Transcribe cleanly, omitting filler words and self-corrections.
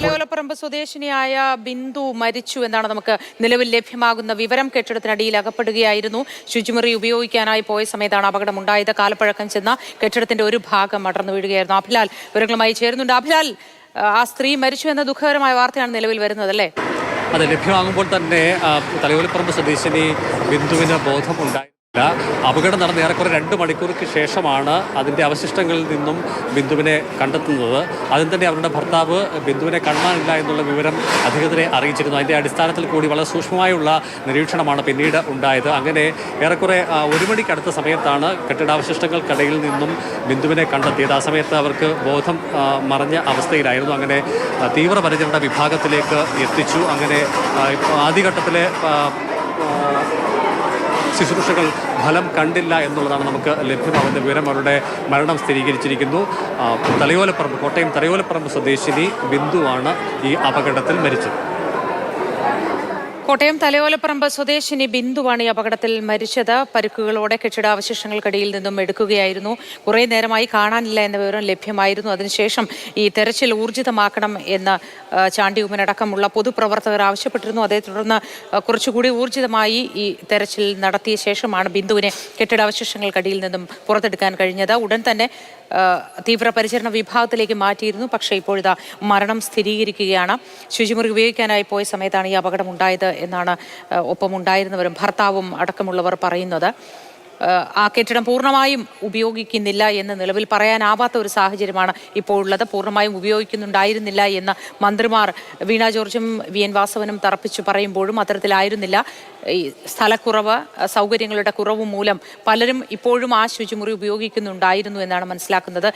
തലയോലപ്പറമ്പ് സ്വദേശിനിയായ ബിന്ദു മരിച്ചു എന്നാണ് നമുക്ക് നിലവിൽ ലഭ്യമാകുന്ന വിവരം. കെട്ടിടത്തിനടിയിൽ അകപ്പെടുകയായിരുന്നു. ശുചിമുറി ഉപയോഗിക്കാനായി പോയ സമയത്താണ് അപകടമുണ്ടായത്. കാലപ്പഴക്കം ചെന്ന കെട്ടിടത്തിന്റെ ഒരു ഭാഗം അടർന്നു വീഴുകയായിരുന്നു. അഭിലാൽ വിവരങ്ങളുമായി ചേരുന്നുണ്ട്. അഭിലാൽ, ആ സ്ത്രീ മരിച്ചു എന്ന ദുഃഖകരമായ വാർത്തയാണ് നിലവിൽ വരുന്നത്, അല്ലേ? അത് ലഭ്യമാകുമ്പോൾ തന്നെ തലയോലപ്പറമ്പ് സ്വദേശിനി ബിന്ദുവിന് ബോധമുണ്ടായി. അപകടം നടന്ന ഏറെക്കുറെ 2 മണിക്കൂർക്ക് ശേഷമാണ് അതിൻ്റെ അവശിഷ്ടങ്ങളിൽ നിന്നും ബിന്ദുവിനെ കണ്ടെത്തുന്നത്. അതിൽ തന്നെ അവരുടെ ഭർത്താവ് ബിന്ദുവിനെ കാണാനില്ല എന്നുള്ള വിവരം അധികൃതരെ അറിയിച്ചിരുന്നു. അതിൻ്റെ അടിസ്ഥാനത്തിൽ കൂടി വളരെ സൂക്ഷ്മമായുള്ള നിരീക്ഷണമാണ് പിന്നീട് ഉണ്ടായത്. അങ്ങനെ ഏറെക്കുറെ 1 മണിക്കടുത്ത സമയത്താണ് കെട്ടിടാവശിഷ്ടങ്ങൾക്കിടയിൽ നിന്നും ബിന്ദുവിനെ കണ്ടെത്തിയത്. ആ സമയത്ത് അവർക്ക് ബോധം മറഞ്ഞ അവസ്ഥയിലായിരുന്നു. അങ്ങനെ തീവ്രപരിചരണ വിഭാഗത്തിലേക്ക് എത്തിച്ചു. അങ്ങനെ ആദ്യഘട്ടത്തിലെ ശുശ്രൂഷകൾ ഫലം കണ്ടില്ല എന്നുള്ളതാണ് നമുക്ക് ലഭ്യമാകുന്ന വിവരം. അവരുടെ മരണം സ്ഥിരീകരിച്ചിരിക്കുന്നു. കോട്ടയം തലയോലപ്പറമ്പ് സ്വദേശിനി ബിന്ദുവാണ് ഈ അപകടത്തിൽ മരിച്ചത്. കോട്ടയം തലയോലപ്പറമ്പ് സ്വദേശിനി ബിന്ദുവാണ് ഈ അപകടത്തിൽ മരിച്ചത്. പരിക്കുകളോടെ കെട്ടിടാവശിഷ്ടങ്ങൾക്കിടയിൽ നിന്നും എടുക്കുകയായിരുന്നു. കുറേ നേരമായി കാണാനില്ല എന്ന വിവരം ലഭ്യമായിരുന്നു. അതിനുശേഷം ഈ തെരച്ചിൽ ഊർജിതമാക്കണം എന്ന് ചാണ്ടി ഉമ്മനടക്കമുള്ള പൊതുപ്രവർത്തകർ ആവശ്യപ്പെട്ടിരുന്നു. അതേ തുടർന്ന് കുറച്ചുകൂടി ഊർജിതമായി ഈ തെരച്ചിൽ നടത്തിയ ശേഷമാണ് ബിന്ദുവിനെ കെട്ടിടാവശിഷ്ടങ്ങൾക്കിടയിൽ നിന്നും പുറത്തെടുക്കാൻ കഴിഞ്ഞത്. ഉടൻ തന്നെ തീവ്രപരിചരണ വിഭാഗത്തിലേക്ക് മാറ്റിയിരുന്നു. പക്ഷേ ഇപ്പോഴിതാ മരണം സ്ഥിരീകരിക്കുകയാണ്. ശുചിമുറി ഉപയോഗിക്കാനായി പോയ സമയത്താണ് ഈ അപകടം ഉണ്ടായത് എന്നാണ് ഒപ്പമുണ്ടായിരുന്നവരും ഭർത്താവും അടക്കമുള്ളവർ പറയുന്നത്. ആ കെട്ടിടം പൂർണ്ണമായും ഉപയോഗിക്കുന്നില്ല എന്ന് നിലവിൽ പറയാനാവാത്ത ഒരു സാഹചര്യമാണ് ഇപ്പോൾ ഉള്ളത്. പൂർണ്ണമായും ഉപയോഗിക്കുന്നുണ്ടായിരുന്നില്ല എന്ന് മന്ത്രിമാർ വീണ ജോർജും വി എൻ വാസവനും തറപ്പിച്ചു പറയുമ്പോഴും അത്തരത്തിലായിരുന്നില്ല. ഈ സ്ഥലക്കുറവ്, സൗകര്യങ്ങളുടെ കുറവ് മൂലം പലരും ഇപ്പോഴും ആ ശുചിമുറി ഉപയോഗിക്കുന്നുണ്ടായിരുന്നു എന്നാണ് മനസ്സിലാക്കുന്നത്.